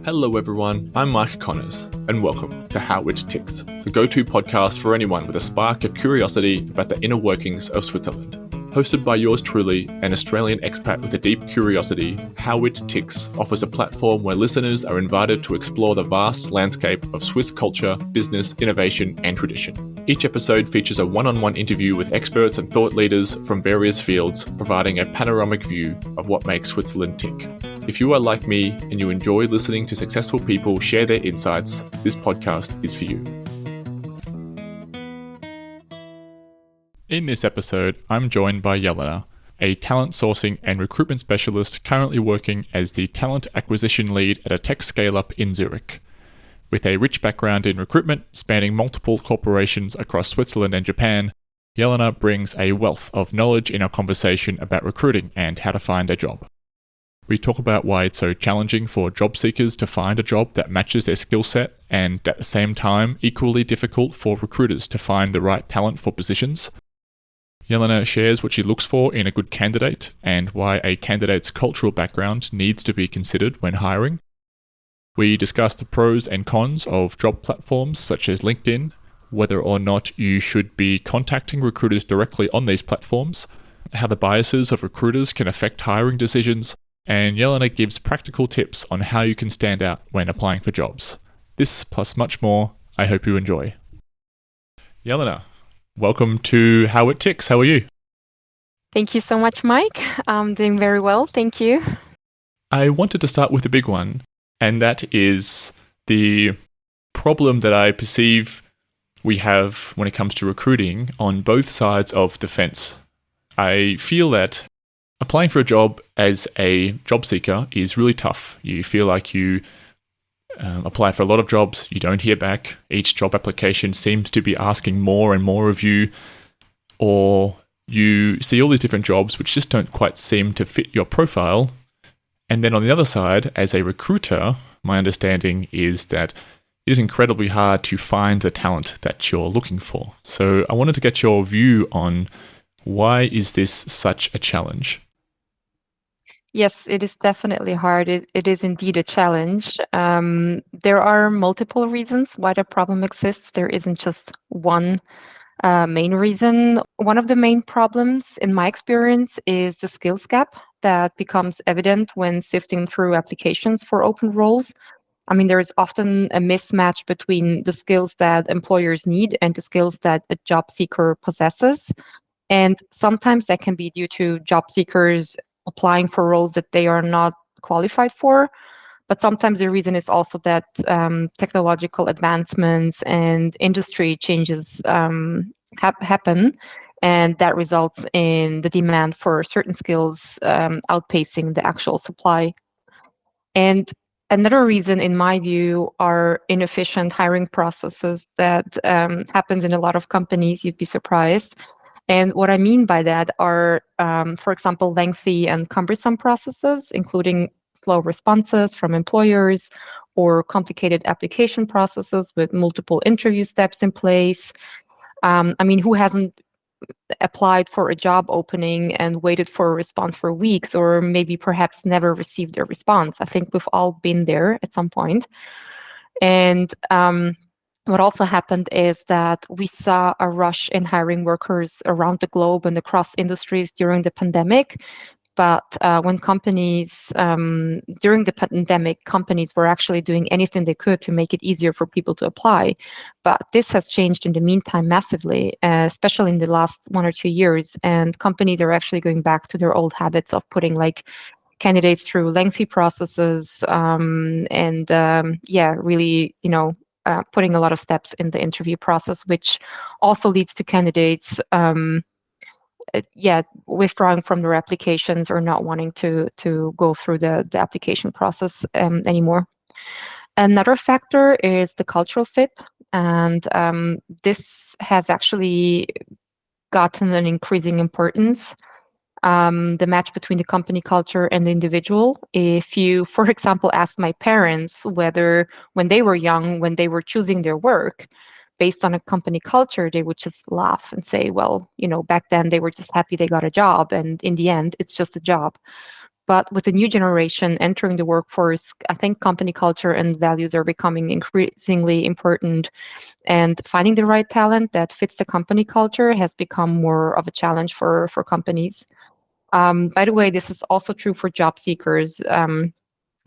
Hello everyone, I'm Mike Connors, and welcome to How It Ticks, the go-to podcast for anyone with a spark of curiosity about the inner workings of Switzerland. Hosted by yours truly, an Australian expat with a deep curiosity, How It Ticks offers a platform where listeners are invited to explore the vast landscape of Swiss culture, business, innovation, and tradition. Each episode features a one-on-one interview with experts and thought leaders from various fields, providing a panoramic view of what makes Switzerland tick. If you are like me and you enjoy listening to successful people share their insights, this podcast is for you. In this episode, I'm joined by Jelena, a talent sourcing and recruitment specialist currently working as the talent acquisition lead at a tech scale-up in Zurich. With a rich background in recruitment spanning multiple corporations across Switzerland and Japan, Jelena brings a wealth of knowledge in our conversation about recruiting and how to find a job. We talk about why it's so challenging for job seekers to find a job that matches their skill set, and at the same time, equally difficult for recruiters to find the right talent for positions. Jelena shares what she looks for in a good candidate and why a candidate's cultural background needs to be considered when hiring. We discuss the pros and cons of job platforms such as LinkedIn, whether or not you should be contacting recruiters directly on these platforms, how the biases of recruiters can affect hiring decisions, and Jelena gives practical tips on how you can stand out when applying for jobs. This plus much more, I hope you enjoy. Jelena, welcome to How It Ticks. How are you? Thank you so much, Mike. I'm doing very well, thank you. I wanted to start with a big one, and that is the problem that I perceive we have when it comes to recruiting on both sides of the fence. I feel that applying for a job as a job seeker is really tough. You feel like you apply for a lot of jobs, you don't hear back. Each job application seems to be asking more and more of you, or you see all these different jobs which just don't quite seem to fit your profile. And then on the other side, as a recruiter, my understanding is that it is incredibly hard to find the talent that you're looking for. So I wanted to get your view on why is this such a challenge? Yes, it is definitely hard. It is indeed a challenge. There are multiple reasons why the problem exists. There isn't just one main reason. One of the main problems, in my experience, is the skills gap that becomes evident when sifting through applications for open roles. I mean, there is often a mismatch between the skills that employers need and the skills that a job seeker possesses. And sometimes that can be due to job seekers applying for roles that they are not qualified for. But sometimes the reason is also that technological advancements and industry changes happen, and that results in the demand for certain skills outpacing the actual supply. And another reason, in my view, are inefficient hiring processes that happens in a lot of companies. You'd be surprised. And what I mean by that are, for example, lengthy and cumbersome processes, including slow responses from employers or complicated application processes with multiple interview steps in place. I mean, who hasn't applied for a job opening and waited for a response for weeks, or maybe perhaps never received a response? I think we've all been there at some point. And what also happened is that we saw a rush in hiring workers around the globe and across industries during the pandemic. But when companies, during the pandemic, companies were actually doing anything they could to make it easier for people to apply. But this has changed in the meantime massively, especially in the last 1 or 2 years. And companies are actually going back to their old habits of putting candidates through lengthy processes really, putting a lot of steps in the interview process, which also leads to candidates withdrawing from their applications or not wanting to go through the application process anymore. Another factor is the cultural fit, and this has actually gotten an increasing importance. The match between the company culture and the individual. If you, for example, ask my parents whether when they were young, when they were choosing their work based on a company culture, they would just laugh and say, well, back then they were just happy they got a job, and in the end, it's just a job. But with the new generation entering the workforce, I think company culture and values are becoming increasingly important. And finding the right talent that fits the company culture has become more of a challenge for companies. By the way, this is also true for job seekers,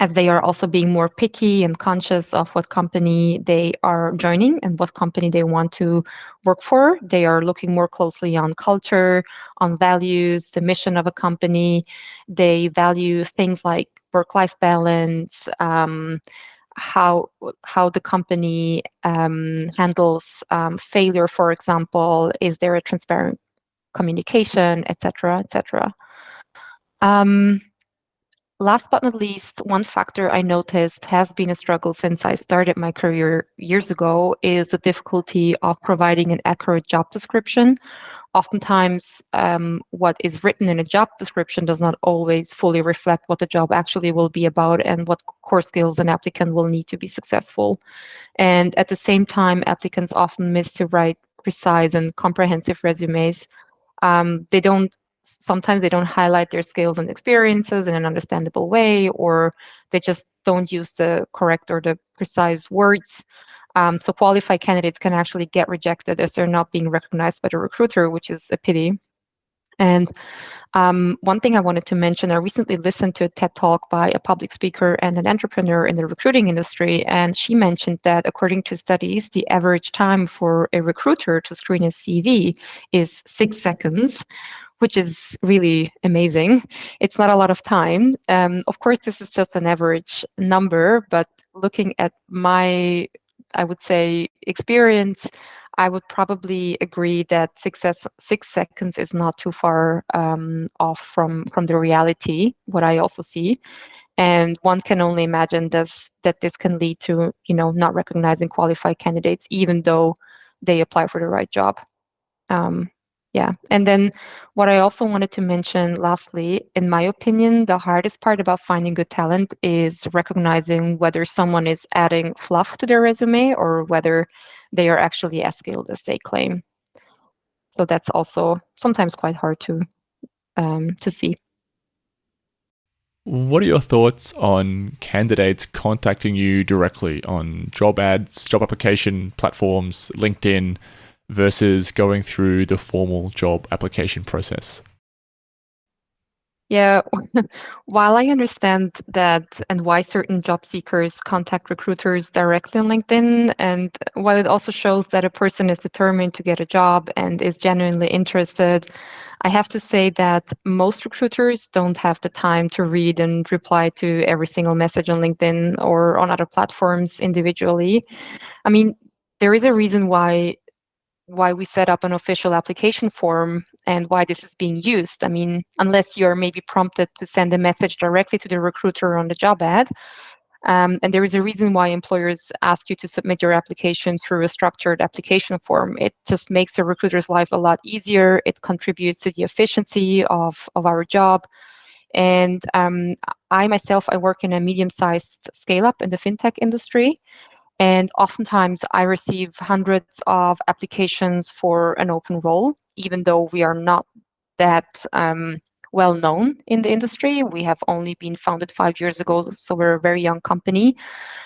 as they are also being more picky and conscious of what company they are joining and what company they want to work for. They are looking more closely on culture, on values, the mission of a company. They value things like work-life balance, how the company handles failure, for example. Is there a transparent communication, etc., etc. Last but not least, one factor I noticed has been a struggle since I started my career years ago is the difficulty of providing an accurate job description. Oftentimes, what is written in a job description does not always fully reflect what the job actually will be about and what core skills an applicant will need to be successful. And at the same time, applicants often miss to write precise and comprehensive resumes. They don't Sometimes they don't highlight their skills and experiences in an understandable way, or they just don't use the correct or the precise words. So qualified candidates can actually get rejected as they're not being recognized by the recruiter, which is a pity. And one thing I wanted to mention, I recently listened to a TED talk by a public speaker and an entrepreneur in the recruiting industry, and she mentioned that according to studies, the average time for a recruiter to screen a CV is 6 seconds, which is really amazing. It's not a lot of time. Of course, this is just an average number, but looking at my, I would say, experience, I would probably agree that 6 seconds is not too far off from the reality, what I also see. And one can only imagine that this can lead to, not recognizing qualified candidates, even though they apply for the right job. Yeah. And then what I also wanted to mention lastly, in my opinion, the hardest part about finding good talent is recognizing whether someone is adding fluff to their resume or whether they are actually as skilled as they claim. So that's also sometimes quite hard to see. What are your thoughts on candidates contacting you directly on job ads, job application platforms, LinkedIn, versus going through the formal job application process? Yeah, while I understand that and why certain job seekers contact recruiters directly on LinkedIn, and while it also shows that a person is determined to get a job and is genuinely interested, I have to say that most recruiters don't have the time to read and reply to every single message on LinkedIn or on other platforms individually. I mean, there is a reason why we set up an official application form and why this is being used. I mean, unless you're maybe prompted to send a message directly to the recruiter on the job ad. And there is a reason why employers ask you to submit your application through a structured application form. It just makes the recruiter's life a lot easier. It contributes to the efficiency of our job. And I myself, I work in a medium-sized scale-up in the fintech industry. And oftentimes I receive hundreds of applications for an open role, even though we are not that well known in the industry. We have only been founded 5 years ago, so we're a very young company.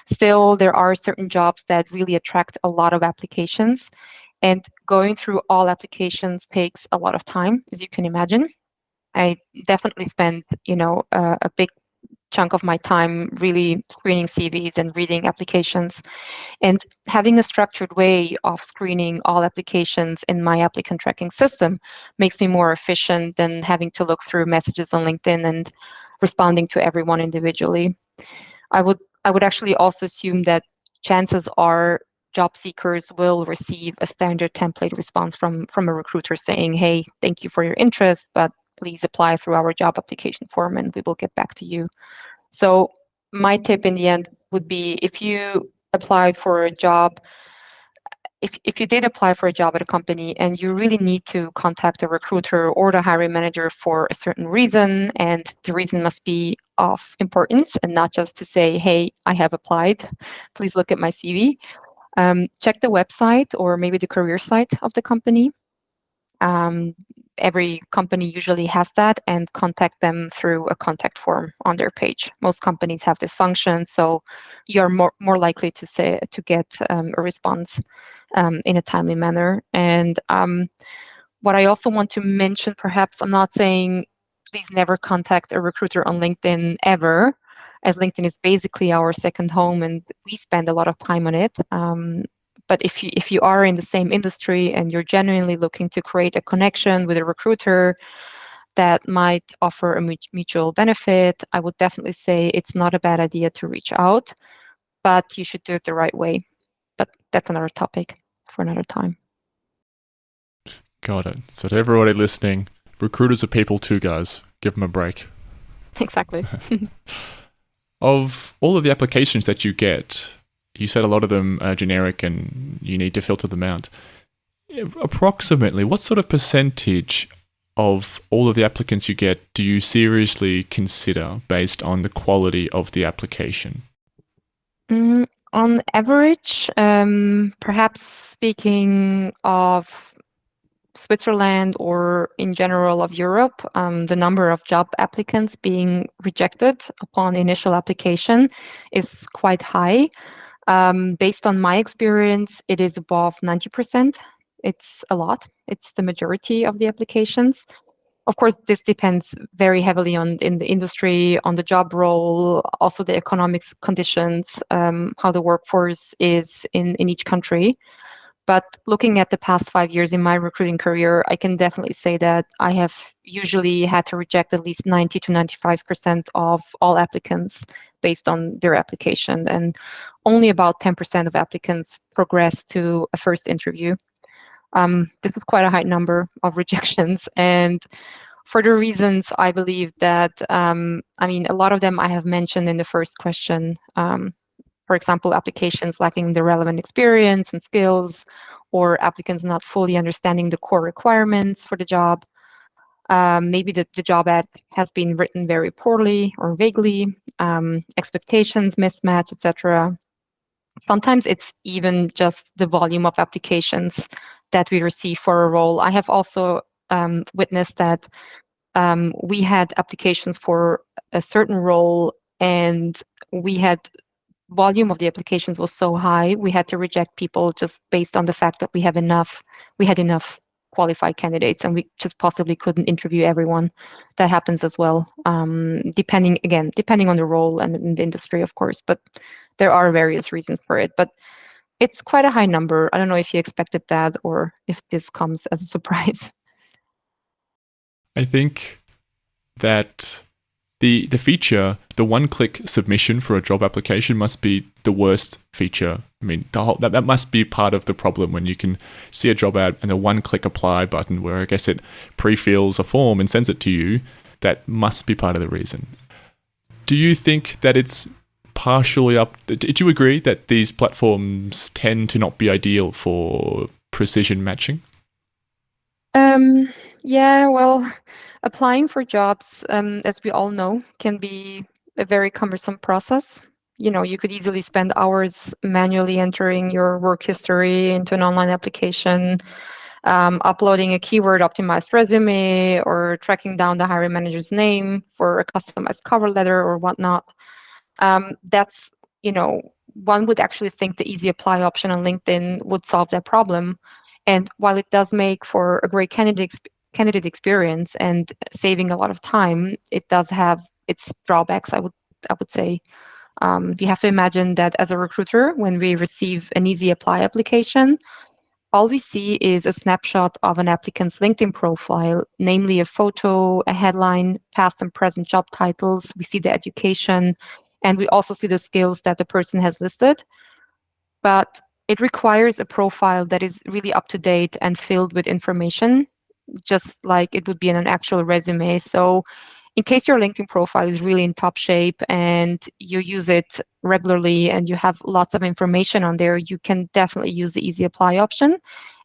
Still, there are certain jobs that really attract a lot of applications. And going through all applications takes a lot of time, as you can imagine. I definitely spend, a big chunk of my time really screening CVs and reading applications. And having a structured way of screening all applications in my applicant tracking system makes me more efficient than having to look through messages on LinkedIn and responding to everyone individually. I would actually also assume that chances are job seekers will receive a standard template response from a recruiter saying, "Hey, thank you for your interest, but please apply through our job application form and we will get back to you." So my tip in the end would be, if you applied for a job, if you did apply for a job at a company and you really need to contact a recruiter or the hiring manager for a certain reason, and the reason must be of importance and not just to say, "Hey, I have applied, please look at my CV." Check the website or maybe the career site of the company. Um, every company usually has that, and contact them through a contact form on their page. Most companies have this function, so you're more likely to get a response in a timely manner. And what I also want to mention, perhaps I'm not saying please never contact a recruiter on LinkedIn ever, as LinkedIn is basically our second home and we spend a lot of time on it. But if you are in the same industry and you're genuinely looking to create a connection with a recruiter that might offer a mutual benefit, I would definitely say it's not a bad idea to reach out, but you should do it the right way. But that's another topic for another time. Got it. So to everybody listening, recruiters are people too, guys. Give them a break. Exactly. Of all of the applications that you get, you said a lot of them are generic and you need to filter them out. Approximately, what sort of percentage of all of the applicants you get do you seriously consider based on the quality of the application? On average, perhaps speaking of Switzerland or in general of Europe, the number of job applicants being rejected upon initial application is quite high. Based on my experience, it is above 90%. It's a lot. It's the majority of the applications. Of course, this depends very heavily in the industry, on the job role, also the economic conditions, how the workforce is in each country. But looking at the past 5 years in my recruiting career, I can definitely say that I have usually had to reject at least 90 to 95% of all applicants based on their application. And only about 10% of applicants progress to a first interview. This is quite a high number of rejections. And for the reasons I believe that, a lot of them I have mentioned in the first question. For example, applications lacking the relevant experience and skills, or applicants not fully understanding the core requirements for the job. Maybe the job ad has been written very poorly or vaguely, expectations mismatch, etc. Sometimes it's even just the volume of applications that we receive for a role. I have also witnessed that we had applications for a certain role, and we had volume of the applications was so high, we had to reject people just based on the fact that we had enough qualified candidates, and we just possibly couldn't interview everyone. That happens as well, depending on the role and the industry, of course. But there are various reasons for it. But it's quite a high number. I don't know if you expected that or if this comes as a surprise. I think that the feature, the one-click submission for a job application must be the worst feature. I mean, that must be part of the problem when you can see a job ad and a one-click apply button where I guess it pre-fills a form and sends it to you. That must be part of the reason. Do you think that it's partially up? Did you agree that these platforms tend to not be ideal for precision matching? Yeah, well, applying for jobs, as we all know, can be a very cumbersome process. You could easily spend hours manually entering your work history into an online application, uploading a keyword optimized resume, or tracking down the hiring manager's name for a customized cover letter or whatnot. That's, one would actually think the easy apply option on LinkedIn would solve that problem. And while it does make for a great candidate experience and saving a lot of time, it does have its drawbacks, I would say. You have to imagine that as a recruiter, when we receive an easy apply application, all we see is a snapshot of an applicant's LinkedIn profile, namely a photo, a headline, past and present job titles. We see the education, and we also see the skills that the person has listed. But it requires a profile that is really up to date and filled with information, just like it would be in an actual resume. So in case your LinkedIn profile is really in top shape and you use it regularly and you have lots of information on there, you can definitely use the easy apply option.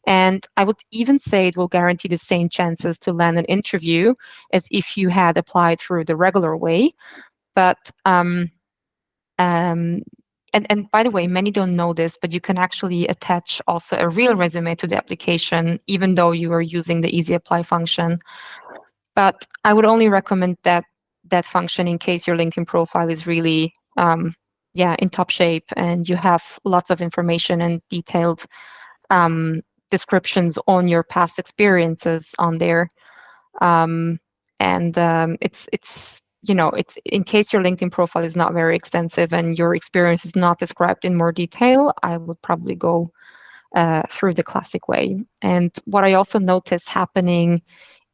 And I would even say it will guarantee the same chances to land an interview as if you had applied through the regular way. But and by the way, many don't know this, but you can actually attach also a real resume to the application, even though you are using the easy apply function. But I would only recommend that function in case your LinkedIn profile is really in top shape and you have lots of information and detailed um, descriptions on your past experiences on there. It's in case your LinkedIn profile is not very extensive and your experience is not described in more detail, I would probably go through the classic way. And what I also notice happening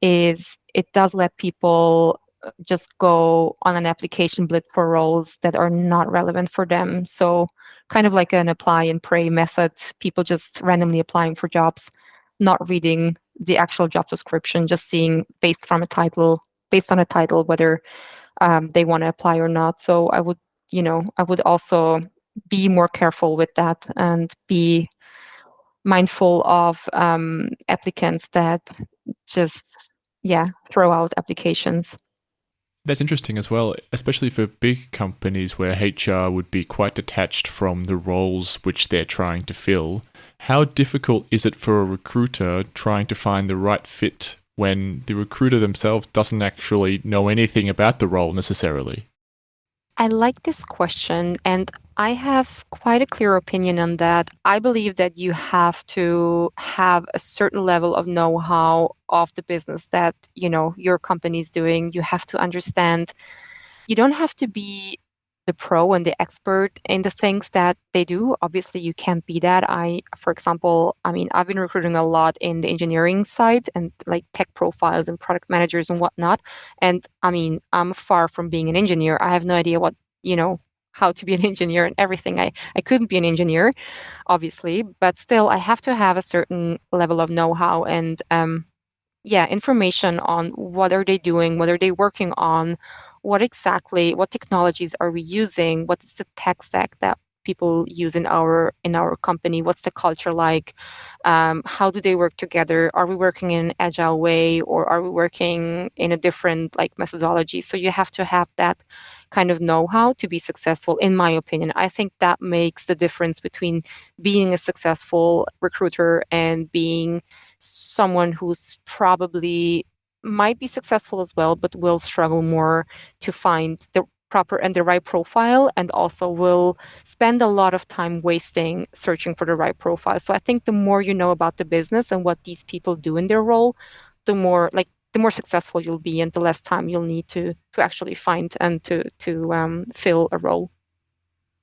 is it does let people just go on an application blitz for roles that are not relevant for them. So kind of like an apply and pray method, people just randomly applying for jobs, not reading the actual job description, just seeing based on a title whether they want to apply or not. So I would also be more careful with that and be mindful of applicants that just throw out applications. That's interesting as well, especially for big companies where HR would be quite detached from the roles which they're trying to fill. How difficult is it for a recruiter trying to find the right fit when the recruiter themselves doesn't actually know anything about the role necessarily? I like this question, and I have quite a clear opinion on that. I believe that you have to have a certain level of know-how of the business that, your company is doing. You have to understand. You don't have to be the pro and the expert in the things that they do. Obviously, you can't be that. For example, I've been recruiting a lot in the engineering side and like tech profiles and product managers and whatnot. And I'm far from being an engineer. I have no idea how to be an engineer and everything. I couldn't be an engineer, obviously, but still, I have to have a certain level of know-how and information on what are they doing, what are they working on, what technologies are we using, what is the tech stack that people use in our company, what's the culture like, how do they work together, are we working in an agile way or are we working in a different like methodology. So you have to have that kind of know-how to be successful, in my opinion. I think that makes the difference between being a successful recruiter and being someone who's probably might be successful as well, but will struggle more to find the proper and the right profile, and also will spend a lot of time wasting searching for the right profile. So I think the more you know about the business and what these people do in their role, the more successful you'll be and the less time you'll need to actually find and to fill a role.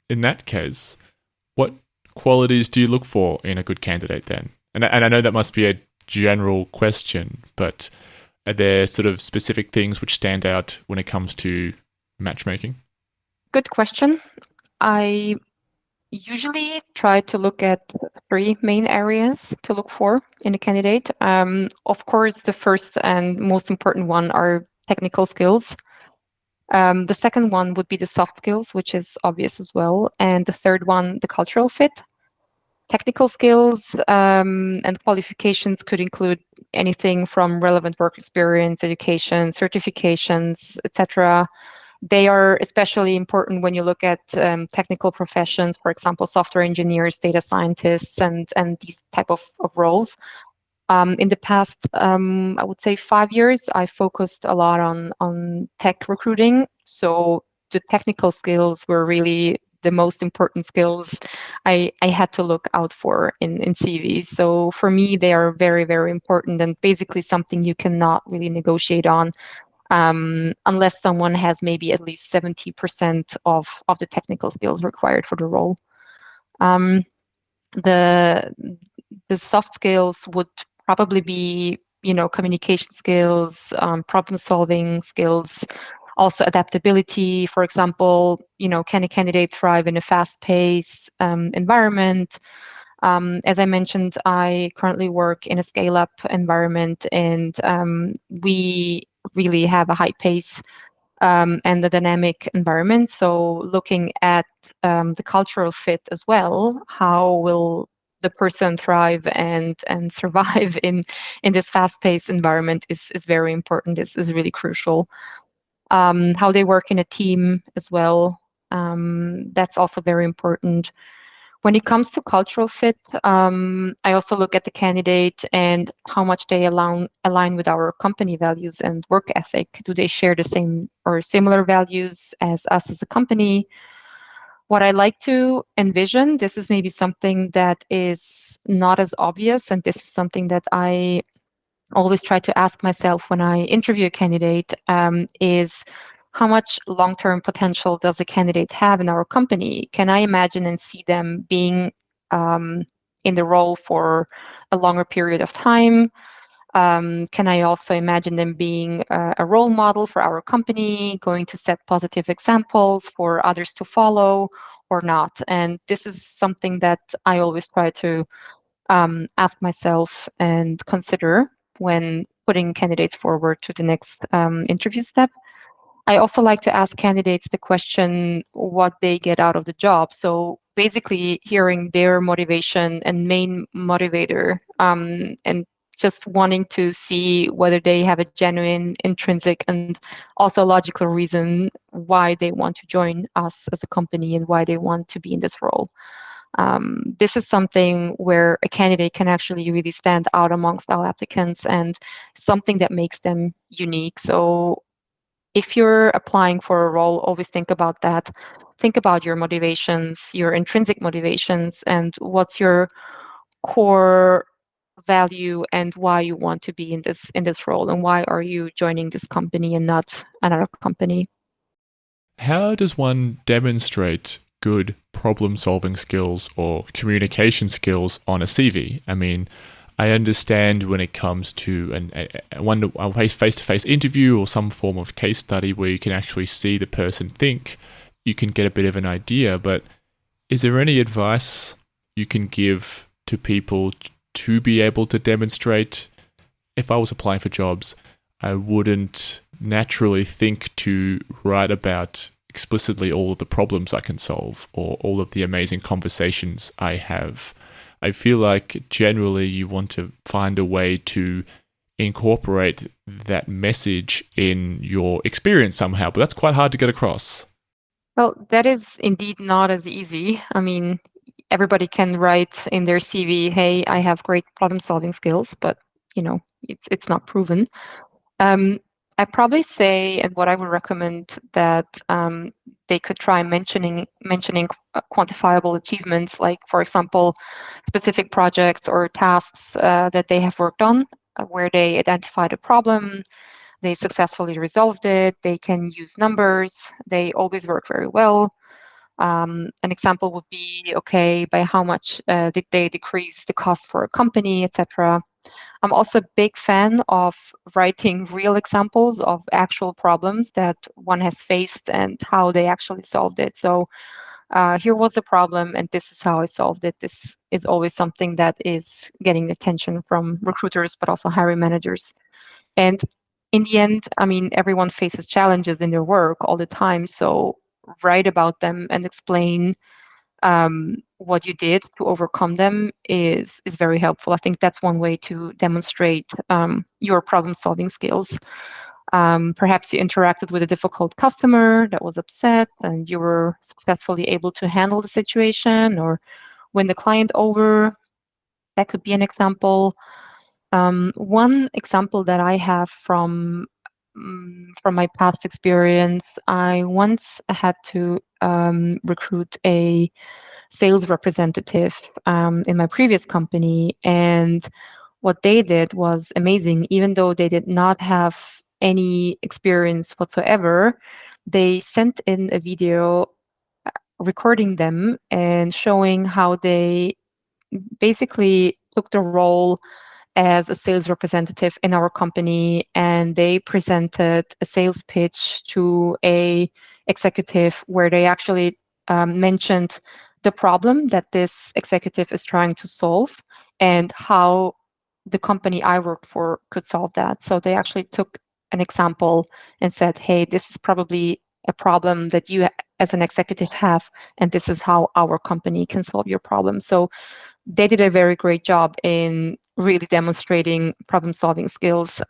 In that case, what qualities do you look for in a good candidate then? And I know that must be a general question, but are there sort of specific things which stand out when it comes to matchmaking? Good question. I usually try to look at three main areas to look for in a candidate. Of course, the first and most important one are technical skills. The second one would be the soft skills, which is obvious as well. And the third one, the cultural fit. Technical skills and qualifications could include anything from relevant work experience, education, certifications, etc. They are especially important when you look at technical professions, for example, software engineers, data scientists, and these type of roles. In the past, I would say 5 years, I focused a lot on tech recruiting. So the technical skills were really the most important skills I had to look out for in CVs. So for me, they are very, very important and basically something you cannot really negotiate on unless someone has maybe at least 70% of the technical skills required for the role. The soft skills would probably be, communication skills, problem solving skills, also adaptability. For example, can a candidate thrive in a fast-paced environment? As I mentioned, I currently work in a scale-up environment, and we really have a high pace and a dynamic environment. So looking at the cultural fit as well, how will the person thrive and survive in this fast-paced environment is very important, is really crucial. How they work in a team as well. That's also very important. When it comes to cultural fit, I also look at the candidate and how much they align with our company values and work ethic. Do they share the same or similar values as us as a company? What I like to envision, this is maybe something that is not as obvious, and this is something that I always try to ask myself when I interview a candidate, is how much long-term potential does the candidate have in our company? Can I imagine and see them being in the role for a longer period of time? Can I also imagine them being a role model for our company, going to set positive examples for others to follow or not? And this is something that I always try to ask myself and consider when putting candidates forward to the next interview step. I also like to ask candidates the question what they get out of the job. So basically hearing their motivation and main motivator, and just wanting to see whether they have a genuine, intrinsic, and also logical reason why they want to join us as a company and why they want to be in this role. This is something where a candidate can actually really stand out amongst all applicants and something that makes them unique. So if you're applying for a role, always think about that. Think about your motivations, your intrinsic motivations, and what's your core value and why you want to be in this role and why are you joining this company and not another company. How does one demonstrate good problem solving skills or communication skills on a CV? I mean, I understand when it comes to a face-to-face interview or some form of case study where you can actually see the person think, you can get a bit of an idea. But is there any advice you can give to people to be able to demonstrate? If I was applying for jobs, I wouldn't naturally think to write about explicitly all of the problems I can solve or all of the amazing conversations I have. I feel like generally you want to find a way to incorporate that message in your experience somehow, but that's quite hard to get across. Well, that is indeed not as easy. I mean, everybody can write in their CV, "Hey, I have great problem-solving skills," but it's not proven. Um, I probably say, and what I would recommend that they could try mentioning quantifiable achievements, like for example, specific projects or tasks that they have worked on, where they identified a problem, they successfully resolved it. They can use numbers. They always work very well. An example would be, okay, by how much did they decrease the cost for a company, etc. I'm also a big fan of writing real examples of actual problems that one has faced and how they actually solved it. So here was the problem and this is how I solved it. This is always something that is getting attention from recruiters, but also hiring managers. And in the end, I mean, everyone faces challenges in their work all the time. So write about them and explain what you did to overcome them is very helpful. I think that's one way to demonstrate your problem-solving skills. Perhaps you interacted with a difficult customer that was upset and you were successfully able to handle the situation or win the client over. That could be an example. One example that I have from my past experience, I once had to recruit a sales representative in my previous company, and what they did was amazing. Even though they did not have any experience whatsoever, they sent in a video recording them and showing how they basically took the role as a sales representative in our company, and they presented a sales pitch to a executive where they actually mentioned the problem that this executive is trying to solve and how the company I worked for could solve that. So they actually took an example and said, hey, this is probably a problem that you as an executive have, and this is how our company can solve your problem. So they did a very great job in really demonstrating problem solving skills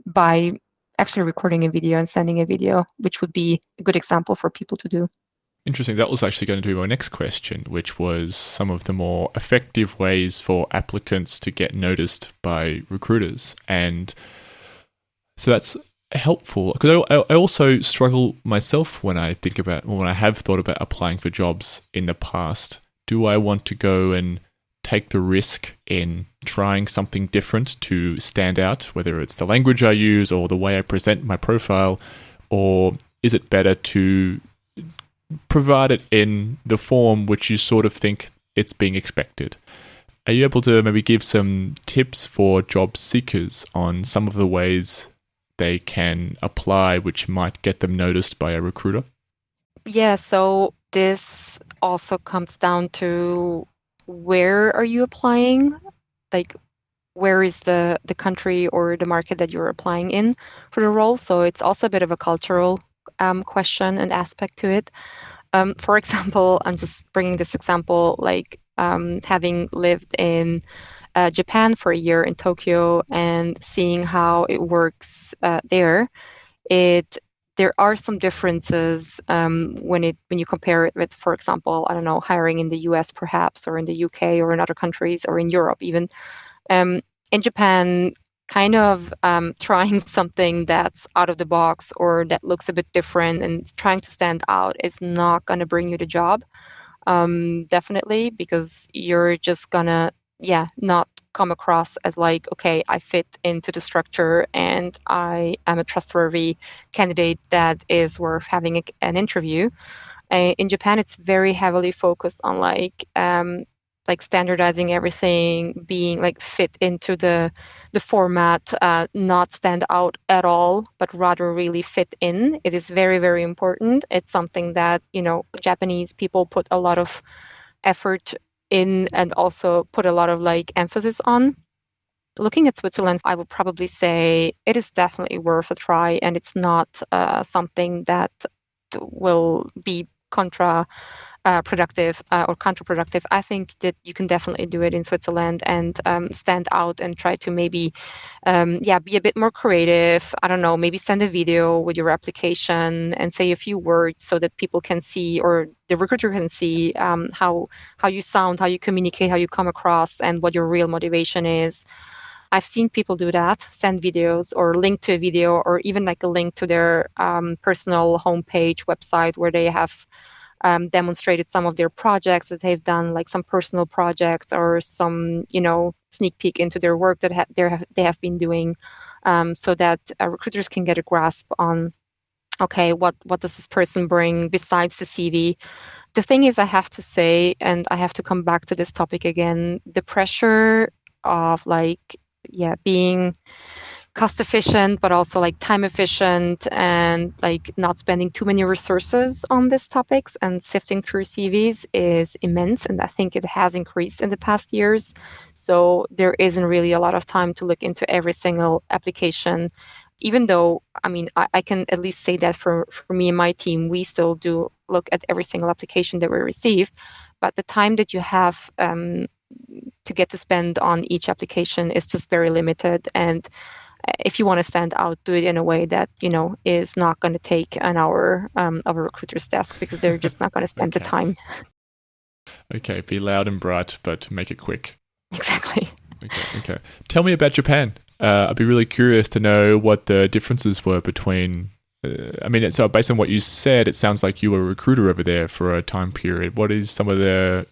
by actually recording a video and sending a video, which would be a good example for people to do. Interesting. That was actually going to be my next question, which was some of the more effective ways for applicants to get noticed by recruiters. And so that's helpful because I also struggle myself when I think about, when I have thought about applying for jobs in the past. Do I want to go and take the risk in trying something different to stand out, whether it's the language I use or the way I present my profile, or is it better to provide it in the form which you sort of think it's being expected? Are you able to maybe give some tips for job seekers on some of the ways they can apply which might get them noticed by a recruiter? Yeah, so this also comes down to where are you applying? Like, where is the country or the market that you're applying in for the role? So it's also a bit of a cultural question and aspect to it. For example, I'm just bringing this example, like having lived in Japan for a year in Tokyo and seeing how it works there. There are some differences when you compare it with, for example, I don't know, hiring in the US perhaps, or in the UK, or in other countries, or in Europe even. In Japan, kind of trying something that's out of the box or that looks a bit different and trying to stand out is not going to bring you the job. Definitely, because you're just gonna, not come across as like, okay, I fit into the structure and I am a trustworthy candidate that is worth having an interview. In Japan, it's very heavily focused on like standardizing everything, being like fit into the format, not stand out at all, but rather really fit in. It is very, very important. It's something that, Japanese people put a lot of effort in and also put a lot of like emphasis on. Looking at Switzerland, I would probably say it is definitely worth a try, and it's not something that will be productive or counterproductive. I think that you can definitely do it in Switzerland and stand out and try to maybe, be a bit more creative. I don't know, maybe send a video with your application and say a few words so that people can see, or the recruiter can see how you sound, how you communicate, how you come across, and what your real motivation is. I've seen people do that, send videos or link to a video, or even like a link to their personal homepage website where they have demonstrated some of their projects that they've done, like some personal projects or some, sneak peek into their work that they have been doing, so that recruiters can get a grasp on, okay, what does this person bring besides the CV? The thing is, I have to say, and I have to come back to this topic again, the pressure of being cost efficient, but also like time efficient, and like not spending too many resources on these topics and sifting through CVs is immense. And I think it has increased in the past years. So there isn't really a lot of time to look into every single application, even though, I mean, I can at least say that for me and my team, we still do look at every single application that we receive. But the time that you have to get to spend on each application is just very limited. And if you want to stand out, do it in a way that, is not going to take an hour of a recruiter's desk, because they're just not going to spend the time. Okay, be loud and bright, but make it quick. Exactly. Okay. Tell me about Japan. I'd be really curious to know what the differences were between... so based on what you said, it sounds like you were a recruiter over there for a time period. What is some of the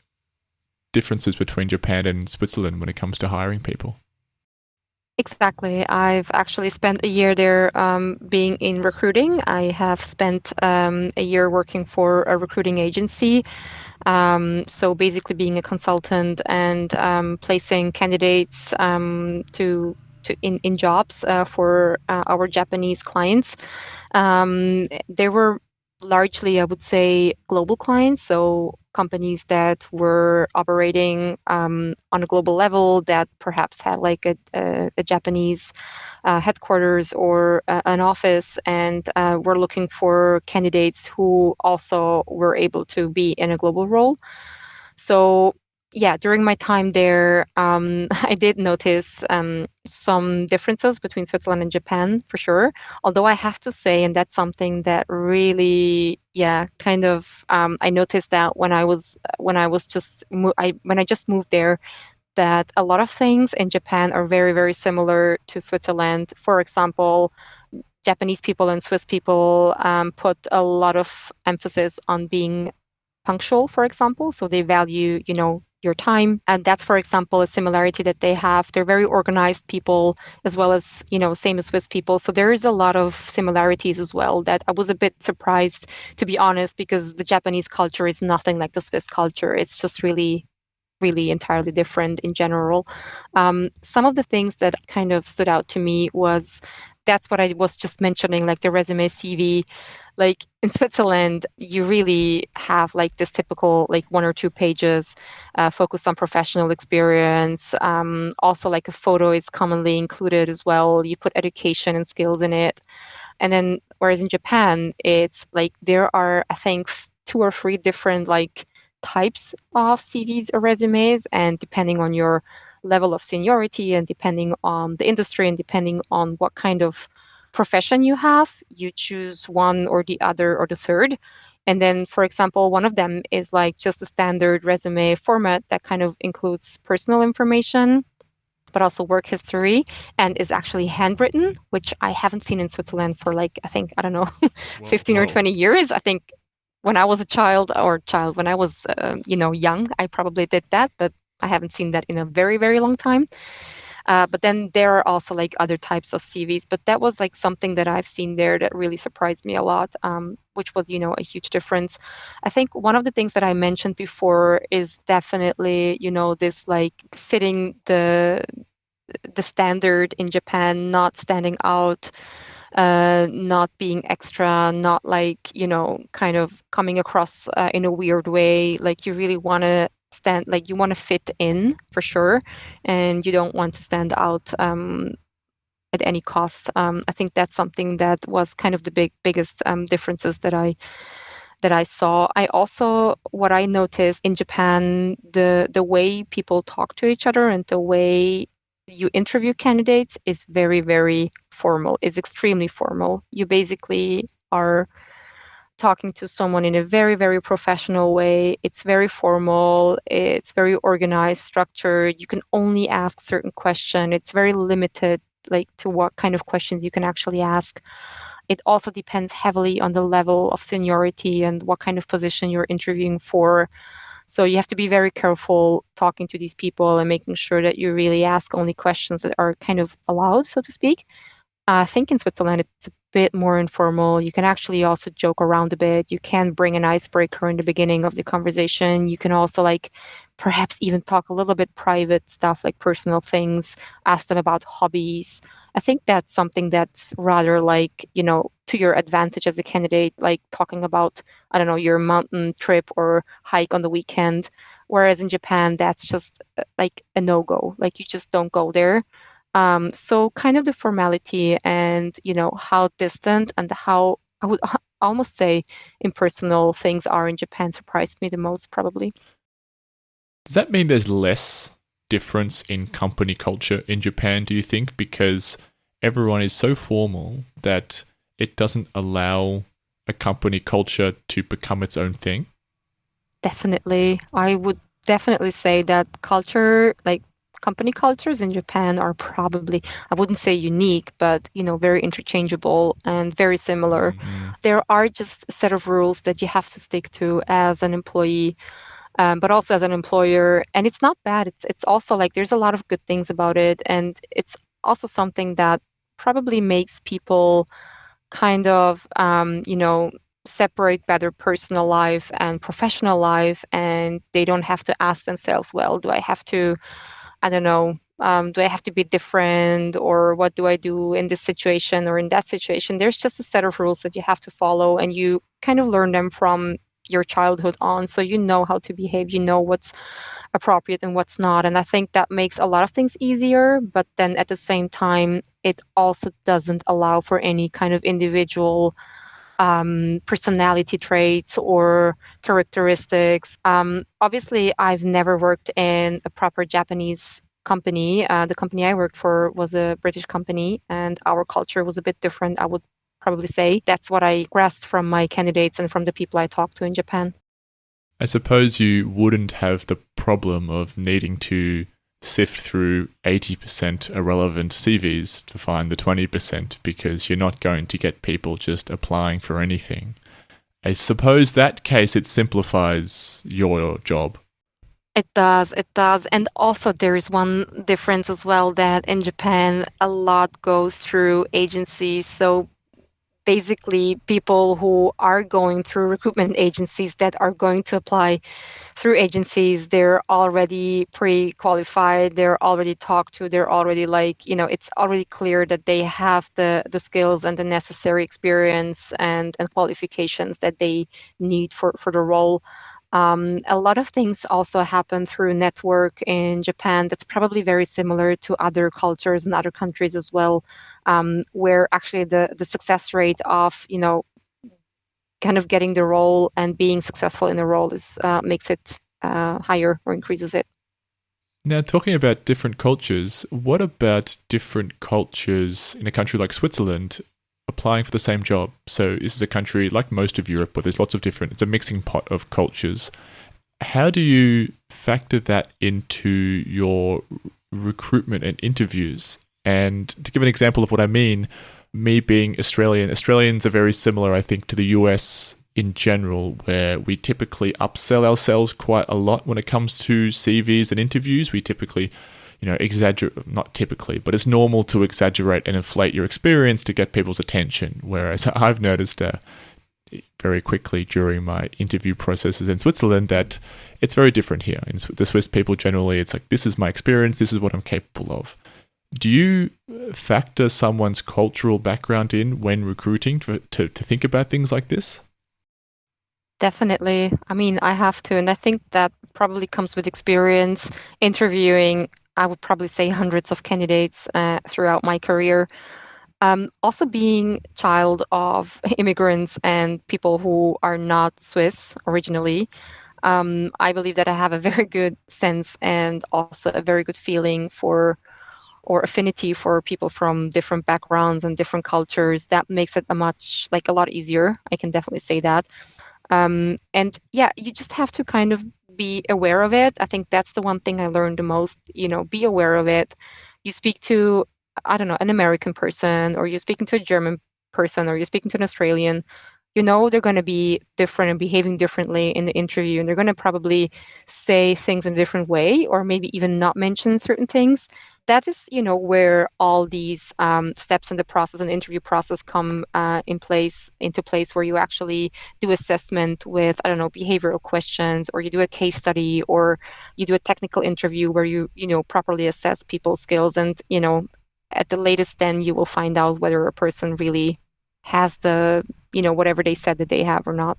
differences between Japan and Switzerland when it comes to hiring people? Exactly. I've actually spent a year there being in recruiting. I have spent a year working for a recruiting agency. So basically being a consultant and placing candidates in jobs for our Japanese clients. They were largely, I would say, global clients, so companies that were operating on a global level that perhaps had like a Japanese headquarters or an office, and were looking for candidates who also were able to be in a global role. So yeah, during my time there, I did notice some differences between Switzerland and Japan for sure. Although I have to say, and that's something that really, yeah, kind of, I noticed that when I was just when I just moved there, that a lot of things in Japan are very, very similar to Switzerland. For example, Japanese people and Swiss people put a lot of emphasis on being punctual, for example. So they value, your time. And that's, for example, a similarity that they have. They're very organized people as well as, same as Swiss people. So there is a lot of similarities as well that I was a bit surprised, to be honest, because the Japanese culture is nothing like the Swiss culture. It's just really really entirely different in general. Some of the things that kind of stood out to me was that's what I was just mentioning, like the resume CV. Like in Switzerland, you really have like this typical like 1 or 2 pages focused on professional experience. Also, like a photo is commonly included as well. You put education and skills in it. And then, whereas in Japan, it's like there are, I think, 2 or 3 different like types of CVs or resumes, and depending on your level of seniority and depending on the industry and depending on what kind of profession you have, you choose one or the other or the third. And then, for example, one of them is like just a standard resume format that kind of includes personal information, but also work history and is actually handwritten, which I haven't seen in Switzerland for like, I think, I don't know, Whoa. 15 or 20 years. I think when I was a child, when I was, young, I probably did that, but I haven't seen that in a very, very long time. But then there are also like other types of CVs, but that was like something that I've seen there that really surprised me a lot, which was, a huge difference. I think one of the things that I mentioned before is definitely, this like fitting the standard in Japan, not standing out, not being extra, not like, kind of coming across in a weird way. Like you really want to like you want to fit in for sure, and you don't want to stand out at any cost. I think that's something that was kind of the biggest differences that I saw. I also, what I noticed in Japan, the way people talk to each other and the way you interview candidates is very, very formal, is extremely formal. You basically are talking to someone in a very, very professional way. It's very formal, it's very organized, structured. You can only ask certain questions. It's very limited, like to what kind of questions you can actually ask. It also depends heavily on the level of seniority and what kind of position you're interviewing for. So you have to be very careful talking to these people and making sure that you really ask only questions that are kind of allowed, so to speak. I think in Switzerland it's a bit more informal. You can actually also joke around a bit. You can bring an icebreaker in the beginning of the conversation. You can also like perhaps even talk a little bit private stuff like personal things, ask them about hobbies. I think that's something that's rather like, to your advantage as a candidate, like talking about, I don't know, your mountain trip or hike on the weekend. Whereas in Japan, that's just like a no-go. Like you just don't go there. So kind of the formality and, how distant and how I would almost say impersonal things are in Japan surprised me the most, probably. Does that mean there's less difference in company culture in Japan, do you think? Because everyone is so formal that it doesn't allow a company culture to become its own thing? Definitely. I would definitely say that culture, like company cultures in Japan are probably, I wouldn't say unique, but, very interchangeable and very similar. Mm-hmm. There are just a set of rules that you have to stick to as an employee, but also as an employer. And it's not bad. It's also like there's a lot of good things about it. And it's also something that probably makes people kind of, separate better personal life and professional life. And they don't have to ask themselves, well, do I have to, I don't know, do I have to be different or what do I do in this situation or in that situation? There's just a set of rules that you have to follow and you kind of learn them from your childhood on. So you know how to behave, you know what's appropriate and what's not. And I think that makes a lot of things easier. But then at the same time, it also doesn't allow for any kind of individual personality traits or characteristics. Obviously, I've never worked in a proper Japanese company. The company I worked for was a British company, and our culture was a bit different, I would probably say. That's what I grasped from my candidates and from the people I talked to in Japan. I suppose you wouldn't have the problem of needing to sift through 80% irrelevant CVs to find the 20% because you're not going to get people just applying for anything. I suppose that case it simplifies your job. It does, it does. And also there's one difference as well, that in Japan a lot goes through agencies. So basically people who are going through recruitment agencies that are going to apply through agencies, they're already pre-qualified, they're already talked to, they're already it's already clear that they have the skills and the necessary experience and qualifications that they need for the role. A lot of things also happen through network in Japan that's probably very similar to other cultures and other countries as well, where actually the success rate of, kind of getting the role and being successful in the role is makes it higher or increases it. Now, talking about different cultures, what about different cultures in a country like Switzerland applying for the same job? So this is a country like most of Europe, but there's lots of different, it's a mixing pot of cultures. How do you factor that into your recruitment and interviews? And to give an example of what I mean, me being Australian, Australians are very similar, I think, to the US in general, where we typically upsell ourselves quite a lot when it comes to CVs and interviews. We typically, exaggerate, not typically, but it's normal to exaggerate and inflate your experience to get people's attention. Whereas I've noticed very quickly during my interview processes in Switzerland that it's very different here. In the Swiss people generally, it's like, this is my experience, this is what I'm capable of. Do you factor someone's cultural background in when recruiting to think about things like this? Definitely. I mean, I have to, and I think that probably comes with experience interviewing. I would probably say hundreds of candidates throughout my career. Also being child of immigrants and people who are not Swiss originally, I believe that I have a very good sense and also a very good feeling for or affinity for people from different backgrounds and different cultures. That makes it a lot easier. I can definitely say that. And yeah, you just have to kind of be aware of it. I think that's the one thing I learned the most, be aware of it. You speak to, I don't know, an American person, or you're speaking to a German person, or you're speaking to an Australian, they're going to be different and behaving differently in the interview, and they're going to probably say things in a different way, or maybe even not mention certain things. That is, where all these steps in the process and interview process come into place, where you actually do assessment with, I don't know, behavioral questions, or you do a case study, or you do a technical interview where you properly assess people's skills. And, at the latest, then you will find out whether a person really has the, whatever they said that they have or not.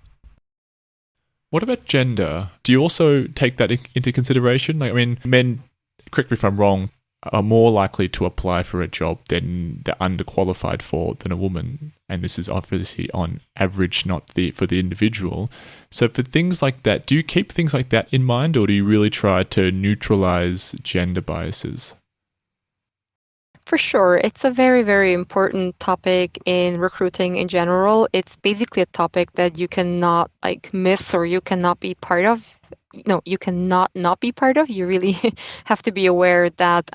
What about gender? Do you also take that into consideration? Like, I mean, men, correct me if I'm wrong, are more likely to apply for a job than they're underqualified for than a woman. And this is obviously on average, not for the individual. So for things like that, do you keep things like that in mind, or do you really try to neutralize gender biases? For sure. It's a very, very important topic in recruiting in general. It's basically a topic that you cannot miss, or you cannot be part of. No, you cannot not be part of. You really have to be aware that,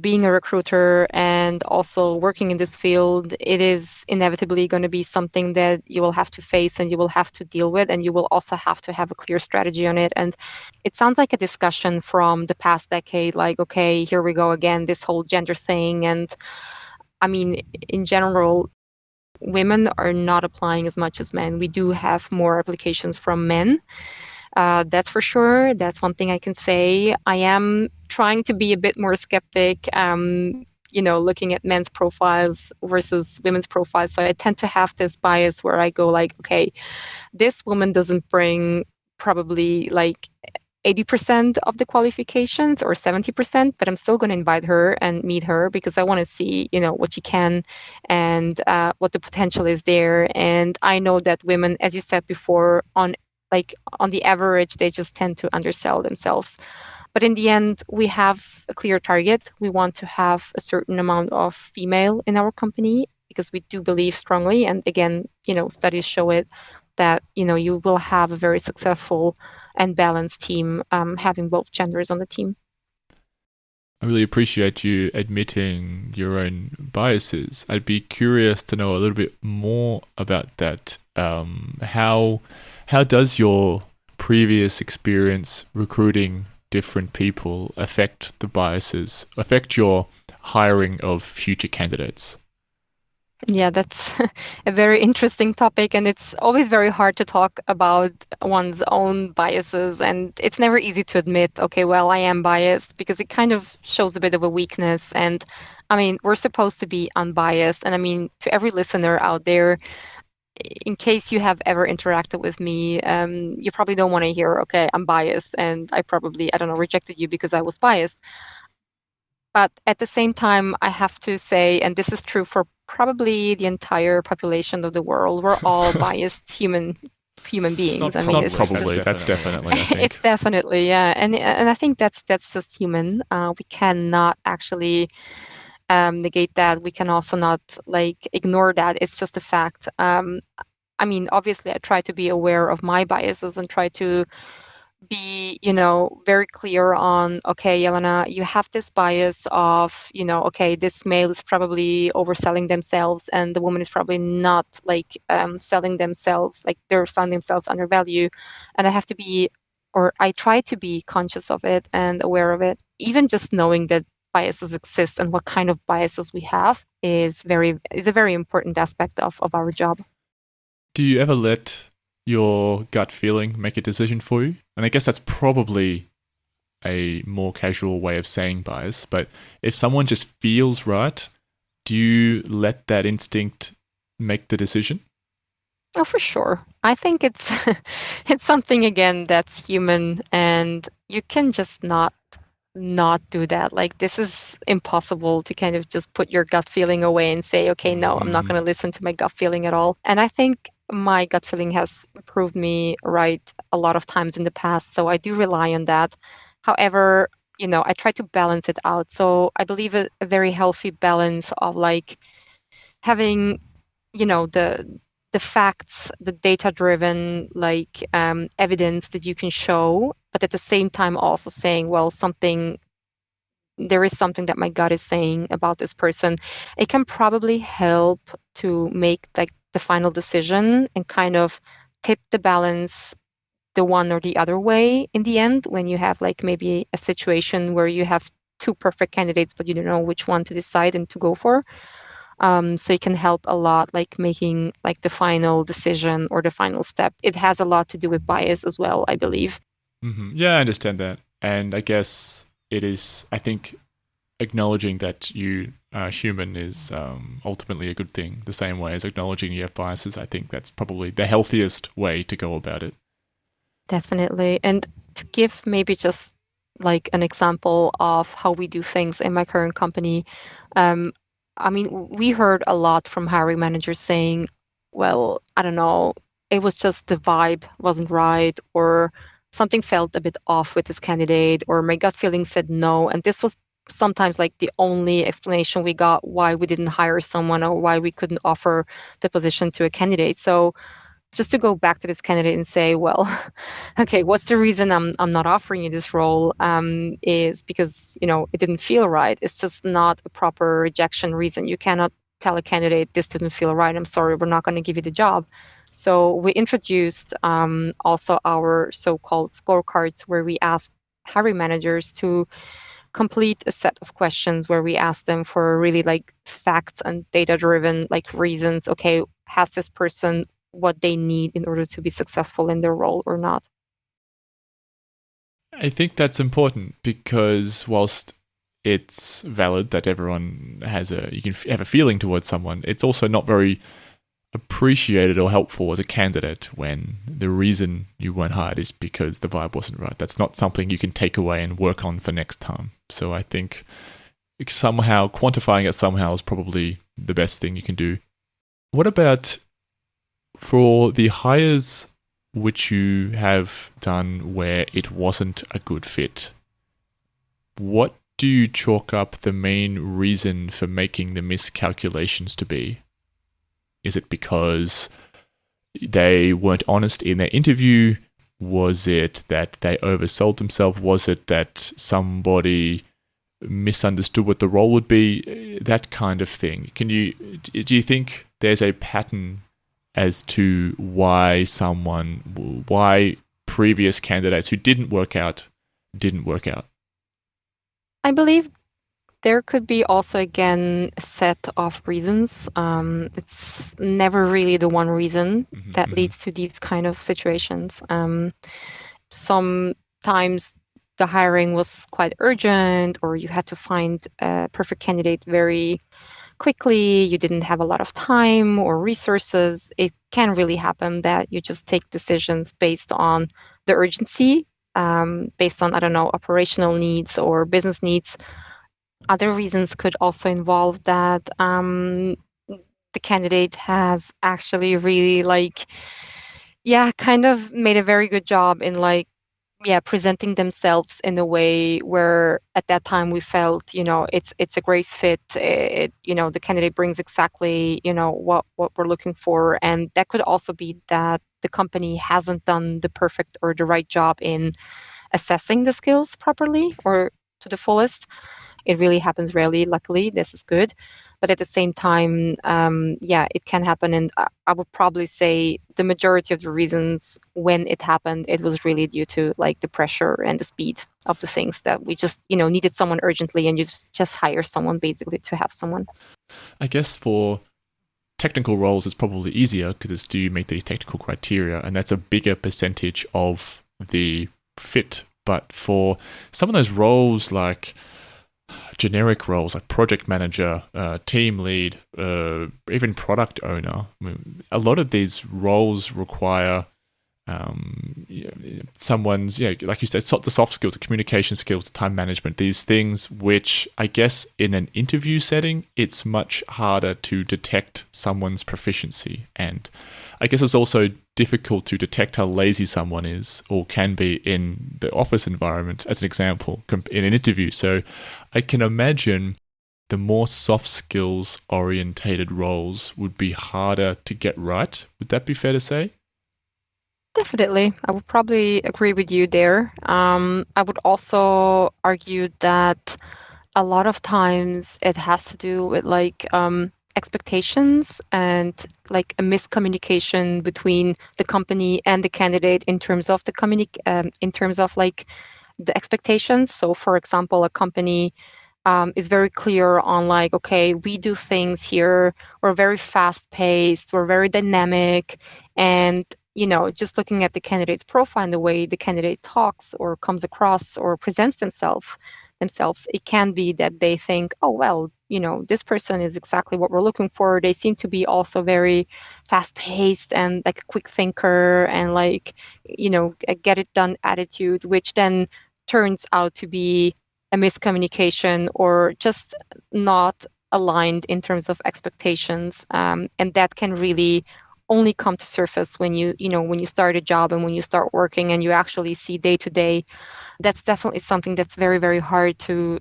being a recruiter and also working in this field, it is inevitably going to be something that you will have to face and you will have to deal with, and you will also have to have a clear strategy on it. And it sounds like a discussion from the past decade, like, okay, here we go again, this whole gender thing. And I mean, in general, women are not applying as much as men. We do have more applications from men. That's for sure. That's one thing I can say. I am trying to be a bit more skeptic, looking at men's profiles versus women's profiles. So I tend to have this bias where I go like, okay, this woman doesn't bring probably 80% of the qualifications or 70%, but I'm still going to invite her and meet her because I want to see, what she can and what the potential is there. And I know that women, as you said before, on the average, they just tend to undersell themselves. But in the end, we have a clear target. We want to have a certain amount of female in our company because we do believe strongly. And again, studies show it that, you will have a very successful and balanced team having both genders on the team. I really appreciate you admitting your own biases. I'd be curious to know a little bit more about that. How does your previous experience recruiting different people affect your hiring of future candidates? Yeah, that's a very interesting topic, and it's always very hard to talk about one's own biases, and it's never easy to admit, okay, well, I am biased, because it kind of shows a bit of a weakness. And I mean, we're supposed to be unbiased, and I mean, to every listener out there, in case you have ever interacted with me, you probably don't want to hear, okay, I'm biased, and I probably, I don't know, rejected you because I was biased. But at the same time, I have to say, and this is true for probably the entire population of the world, we're all biased human beings. It's not probably. That's definitely. I think it's definitely, yeah, and I think that's just human. We cannot actually negate that. We can also not ignore that. It's just a fact. I mean, obviously, I try to be aware of my biases and try to be, very clear on, okay, Jelena, you have this bias of, okay, this male is probably overselling themselves and the woman is probably not selling themselves, they're selling themselves under value. And I try to be conscious of it and aware of it. Even just knowing that biases exist and what kind of biases we have is a very important aspect of our job. Do you ever let your gut feeling make a decision for you? And I guess that's probably a more casual way of saying bias, but if someone just feels right, do you let that instinct make the decision? Oh, for sure. I think it's it's something, again, that's human, and you can just not do that. This is impossible to kind of just put your gut feeling away and say, okay, no, I'm not going to listen to my gut feeling at all. And I think my gut feeling has proved me right a lot of times in the past, so I do rely on that. However, I try to balance it out. So I believe a very healthy balance of having, the facts, the data-driven evidence that you can show, but at the same time also saying, well, there is something that my gut is saying about this person. It can probably help to make the final decision and kind of tip the balance the one or the other way in the end, when you have maybe a situation where you have two perfect candidates, but you don't know which one to decide and to go for. So it can help a lot, making the final decision or the final step. It has a lot to do with bias as well, I believe. Mm-hmm. Yeah, I understand that. And I guess it is, I think, acknowledging that you are human is ultimately a good thing. The same way as acknowledging you have biases, I think that's probably the healthiest way to go about it. Definitely. And to give maybe just an example of how we do things in my current company, I mean, we heard a lot from hiring managers saying, well, I don't know, it was just the vibe wasn't right, or something felt a bit off with this candidate, or my gut feeling said no. And this was sometimes the only explanation we got why we didn't hire someone or why we couldn't offer the position to a candidate. So just to go back to this candidate and say, well, okay, what's the reason I'm not offering you this role? Is because it didn't feel right. It's just not a proper rejection reason. You cannot tell a candidate this didn't feel right. I'm sorry, we're not going to give you the job. So we introduced also our so-called scorecards, where we ask hiring managers to complete a set of questions where we ask them for really facts and data-driven reasons. Okay, has this person what they need in order to be successful in their role or not? I think that's important, because whilst it's valid that everyone you can have a feeling towards someone, it's also not very appreciated or helpful as a candidate when the reason you weren't hired is because the vibe wasn't right. That's not something you can take away and work on for next time. So I think somehow quantifying it somehow is probably the best thing you can do. What about for the hires which you have done where it wasn't a good fit? What do you chalk up the main reason for making the miscalculations to be? Is it because they weren't honest in their interview? Was it that they oversold themselves? Was it that somebody misunderstood what the role would be? That kind of thing. Do you think there's a pattern as to why previous candidates who didn't work out? I believe there could be also, again, a set of reasons. It's never really the one reason that leads to these kind of situations. Sometimes the hiring was quite urgent, or you had to find a perfect candidate very quickly. You didn't have a lot of time or resources. It can really happen that you just take decisions based on the urgency, based on, I don't know, operational needs or business needs. Other reasons could also involve that the candidate has actually really kind of made a very good job in presenting themselves in a way where at that time we felt, it's a great fit. The candidate brings exactly, what we're looking for. And that could also be that the company hasn't done the perfect or the right job in assessing the skills properly or to the fullest. It really happens rarely. Luckily, this is good. But at the same time, it can happen. And I would probably say the majority of the reasons when it happened, it was really due to the pressure and the speed of the things that we just, needed someone urgently, and you just hire someone basically to have someone. I guess for technical roles, it's probably easier because do you meet these technical criteria, and that's a bigger percentage of the fit. But for some of those roles like generic roles like project manager, team lead, even product owner, a lot of these roles require someone's, like you said, the soft skills, the communication skills, the time management, these things which I guess in an interview setting, it's much harder to detect someone's proficiency. And I guess it's also difficult to detect how lazy someone is or can be in the office environment, as an example, in an interview. So I can imagine the more soft skills orientated roles would be harder to get right. Would that be fair to say? Definitely. I would probably agree with you there. I would also argue that a lot of times it has to do with expectations and a miscommunication between the company and the candidate in terms of the the expectations. So for example, a company is very clear on okay, we do things here, we're very fast paced, we're very dynamic, and just looking at the candidate's profile and the way the candidate talks or comes across or presents themselves, it can be that they think, oh, well, this person is exactly what we're looking for. They seem to be also very fast-paced and a quick thinker and a get-it-done attitude, which then turns out to be a miscommunication or just not aligned in terms of expectations. And that can really only come to surface when you start a job and when you start working and you actually see day to day. That's definitely something that's very, very hard to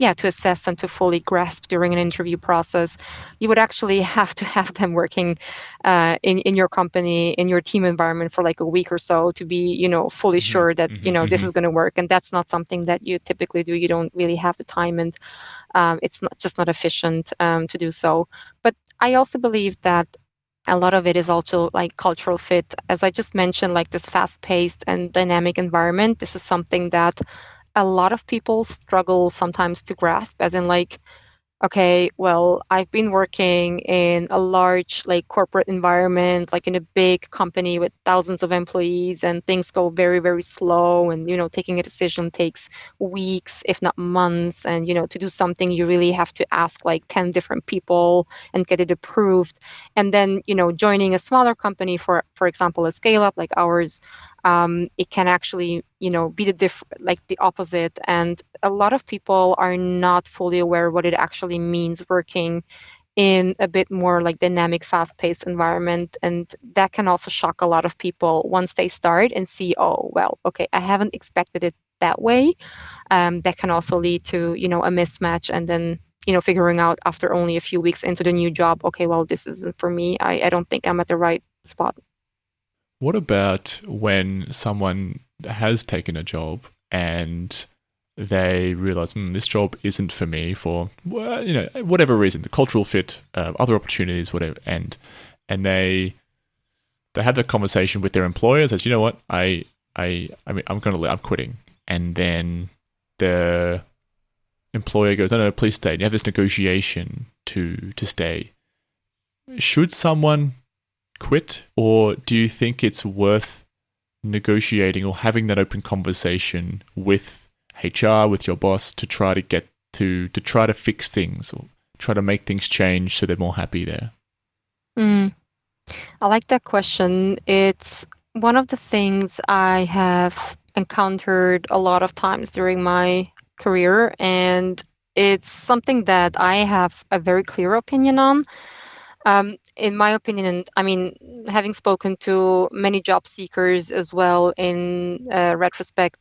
assess and to fully grasp during an interview process. You would actually have to have them working in your company, in your team environment for a week or so to be, fully sure that, this is going to work. And that's not something that you typically do. You don't really have the time, and it's not efficient to do so. But I also believe that a lot of it is also cultural fit. As I just mentioned, this fast-paced and dynamic environment, this is something that a lot of people struggle sometimes to grasp, as in okay, well, I've been working in a large like corporate environment, like in a big company with thousands of employees, and things go very, very slow. And, taking a decision takes weeks, if not months. And, to do something, you really have to ask like 10 different people and get it approved. And then, joining a smaller company, for example, a scale up like ours, it can actually, be like the opposite. And a lot of people are not fully aware what it actually means working in a bit more like dynamic, fast-paced environment. And that can also shock a lot of people once they start and see, oh, well, okay, I haven't expected it that way. That can also lead to, a mismatch. And then, figuring out after only a few weeks into the new job, okay, well, this isn't for me. I don't think I'm at the right spot. What about when someone has taken a job and they realize this job isn't for me for whatever reason, the cultural fit, other opportunities, whatever, and they have that conversation with their employer, says, you know what, I mean, I'm quitting, and then the employer goes, no, please stay. And you have this negotiation to stay. Should someone quit, or do you think it's worth negotiating or having that open conversation with HR, with your boss, to try to get to try to fix things or try to make things change so they're more happy there? I like that question. It's one of the things I have encountered a lot of times during my career, and it's something that I have a very clear opinion on. In my opinion, and I mean, having spoken to many job seekers as well in retrospect,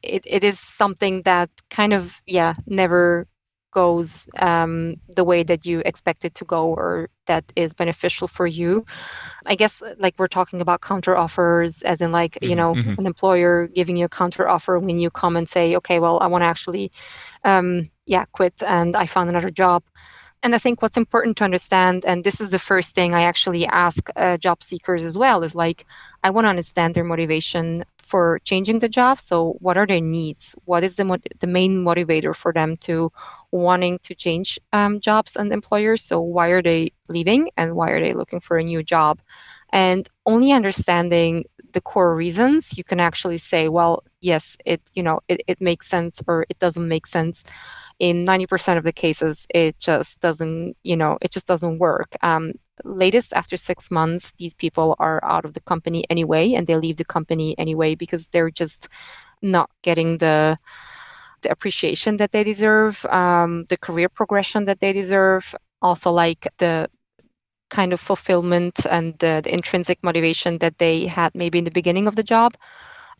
it is something that kind of, yeah, never goes the way that you expect it to go or that is beneficial for you. I guess like we're talking about counter offers, as in like, an employer giving you a counter offer when you come and say, okay, well, I want to actually, quit and I found another job. And I think what's important to understand, and this is the first thing I actually ask job seekers as well, is like, I want to understand their motivation for changing the job. So what are their needs? What is the main motivator for them to wanting to change jobs and employers? So why are they leaving and why are they looking for a new job? And only understanding the core reasons, you can actually say, well, yes, it makes sense or it doesn't make sense. In 90% of the cases, it just doesn't work. Latest after 6 months, these people are out of the company anyway, and they leave the company anyway because they're just not getting the appreciation that they deserve, the career progression that they deserve, also like the kind of fulfillment and the intrinsic motivation that they had maybe in the beginning of the job.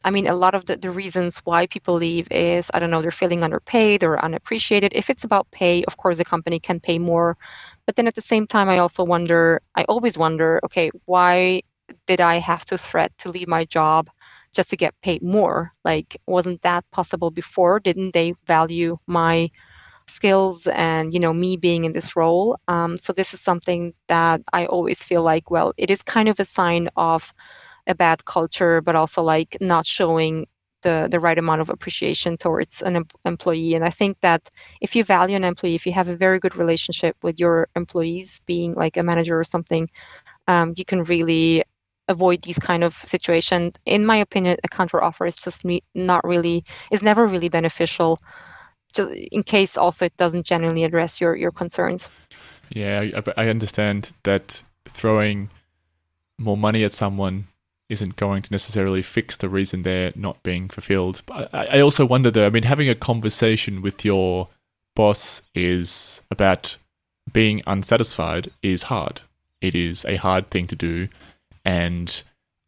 I mean, a lot of the reasons why people leave is, I don't know, they're feeling underpaid or unappreciated. If it's about pay, of course, the company can pay more. But then at the same time, I always wonder, okay, why did I have to threat to leave my job just to get paid more? Like, wasn't that possible before? Didn't they value my skills and, me being in this role? So this is something that I always feel like, well, it is kind of a sign of a bad culture, but also like not showing the right amount of appreciation towards an employee. And I think that if you value an employee, if you have a very good relationship with your employees, being like a manager or something, you can really avoid these kind of situations. In my opinion, a counter offer is just is never really beneficial, just in case also it doesn't genuinely address your concerns. Yeah, I understand that throwing more money at someone isn't going to necessarily fix the reason they're not being fulfilled. But I also wonder though, I mean, having a conversation with your boss is about being unsatisfied is hard. It is a hard thing to do. And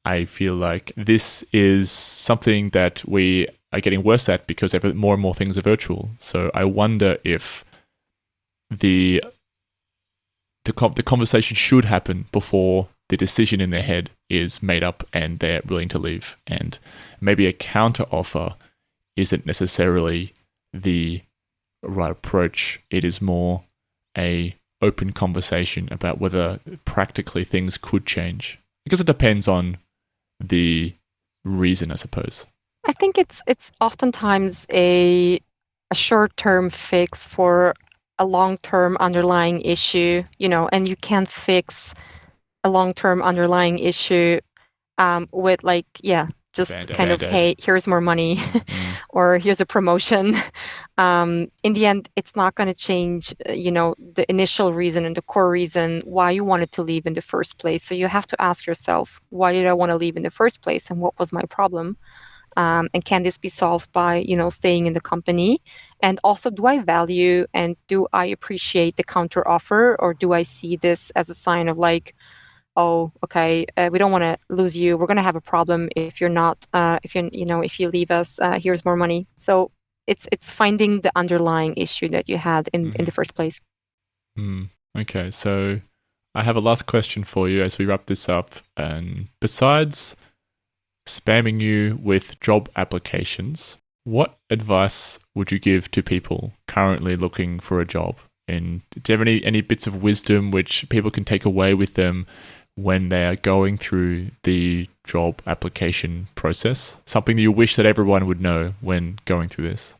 I feel like this is something that we are getting worse at because more and more things are virtual. So I wonder if the conversation should happen before the decision in their head is made up and they're willing to leave. And maybe a counter offer isn't necessarily the right approach. It is more a open conversation about whether practically things could change. Because it depends on the reason, I suppose. I think it's oftentimes a a short-term fix for a long-term underlying issue, and you can't fix a long-term underlying issue with like, yeah, A just band-aid. kind of, hey, here's more money or here's a promotion. In the end, it's not going to change, the initial reason and the core reason why you wanted to leave in the first place. So you have to ask yourself, why did I want to leave in the first place, and what was my problem? And can this be solved by, staying in the company? And also, do I value and do I appreciate the counter offer, or do I see this as a sign of like, oh, okay, we don't want to lose you. We're going to have a problem if you're not, if you leave us, here's more money. So it's finding the underlying issue that you had in the first place. Okay, so I have a last question for you as we wrap this up. And besides spamming you with job applications, what advice would you give to people currently looking for a job? And do you have any bits of wisdom which people can take away with them when they are going through the job application process? Something that you wish that everyone would know when going through this?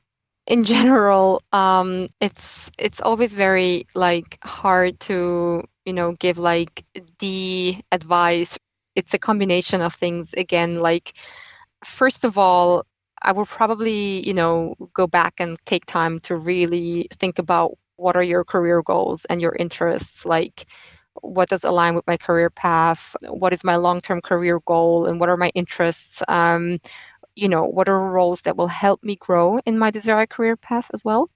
In general, it's always very like hard to, give like the advice. It's a combination of things. Again, like first of all, I will probably, go back and take time to really think about what are your career goals and your interests. Like, what does align with my career path? What is my long-term career goal, and what are my interests? What are roles that will help me grow in my desired career path as well?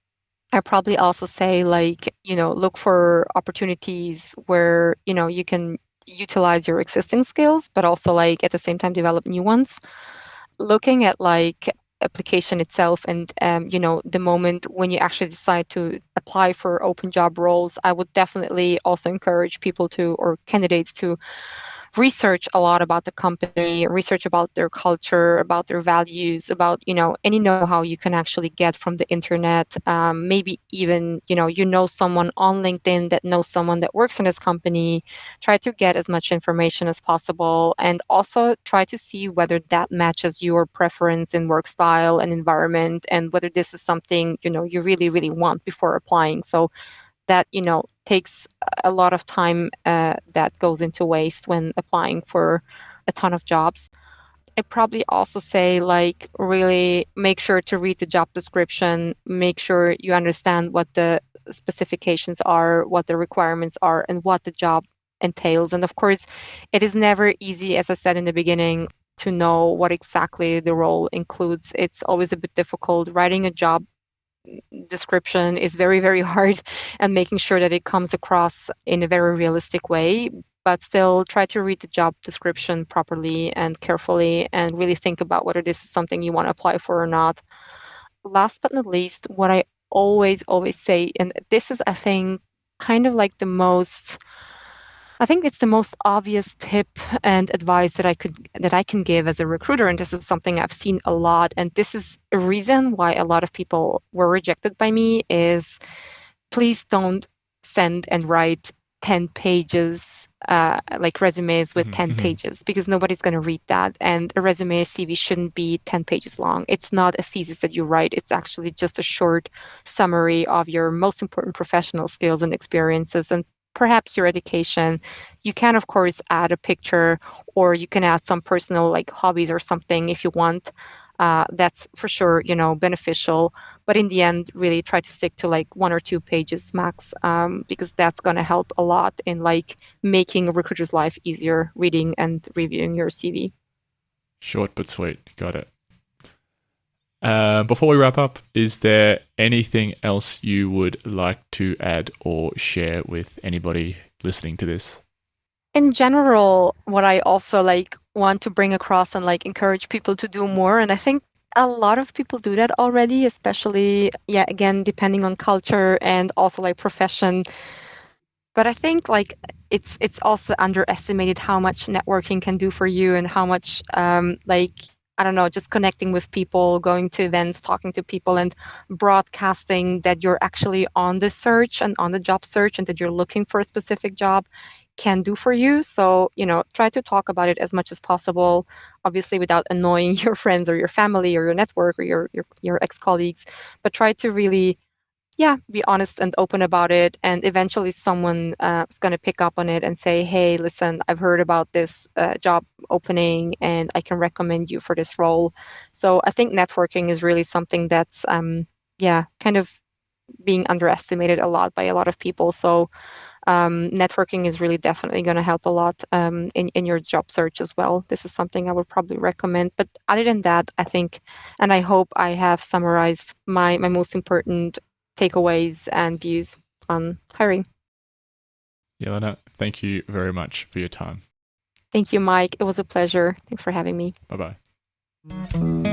I probably also say like, look for opportunities where, you can utilize your existing skills, but also like at the same time develop new ones. Looking at like application itself and the moment when you actually decide to apply for open job roles, I would definitely also encourage people to, or candidates to, research a lot about the company, research about their culture, about their values, about, any know-how you can actually get from the internet. Maybe even, someone on LinkedIn that knows someone that works in this company. Try to get as much information as possible, and also try to see whether that matches your preference in work style and environment, and whether this is something, you really, really want before applying. So that takes a lot of time that goes into waste when applying for a ton of jobs. I probably also say like really make sure to read the job description, make sure you understand what the specifications are, what the requirements are, and what the job entails. And of course, it is never easy, as I said in the beginning, to know what exactly the role includes. It's always a bit difficult. Writing a job description is very, very hard, and making sure that it comes across in a very realistic way. But still, try to read the job description properly and carefully, and really think about whether this is something you want to apply for or not. Last but not least, what I always, always say, and this is, I think, kind of like I think it's the most obvious tip and advice that I can give as a recruiter, and this is something I've seen a lot, and this is a reason why a lot of people were rejected by me, is please don't send and write 10 pages, like resumes with 10 pages, because nobody's going to read that. And a resume, a CV shouldn't be 10 pages long. It's not a thesis that you write. It's actually just a short summary of your most important professional skills and experiences, and perhaps your education. You can, of course, add a picture, or you can add some personal like hobbies or something if you want. That's for sure, beneficial. But in the end, really try to stick to like 1 or 2 pages max, because that's going to help a lot in like making a recruiter's life easier reading and reviewing your CV. Short but sweet. Got it. Before we wrap up, is there anything else you would like to add or share with anybody listening to this? In general, what I also like want to bring across and like encourage people to do more, and I think a lot of people do that already, especially, yeah, again, depending on culture and also like profession. But I think like it's also underestimated how much networking can do for you, and how much like, I don't know, just connecting with people, going to events, talking to people, and broadcasting that you're actually on the search and on the job search, and that you're looking for a specific job can do for you. So, try to talk about it as much as possible, obviously without annoying your friends or your family or your network or your ex-colleagues, but try to really, yeah, be honest and open about it. And eventually someone is going to pick up on it and say, hey, listen, I've heard about this job opening and I can recommend you for this role. So I think networking is really something that's, kind of being underestimated a lot by a lot of people. So networking is really definitely going to help a lot in your job search as well. This is something I would probably recommend. But other than that, I think, and I hope I have summarized my most important takeaways and views on hiring. Jelena, thank you very much for your time. Thank you, Mike. It was a pleasure. Thanks for having me. Bye bye.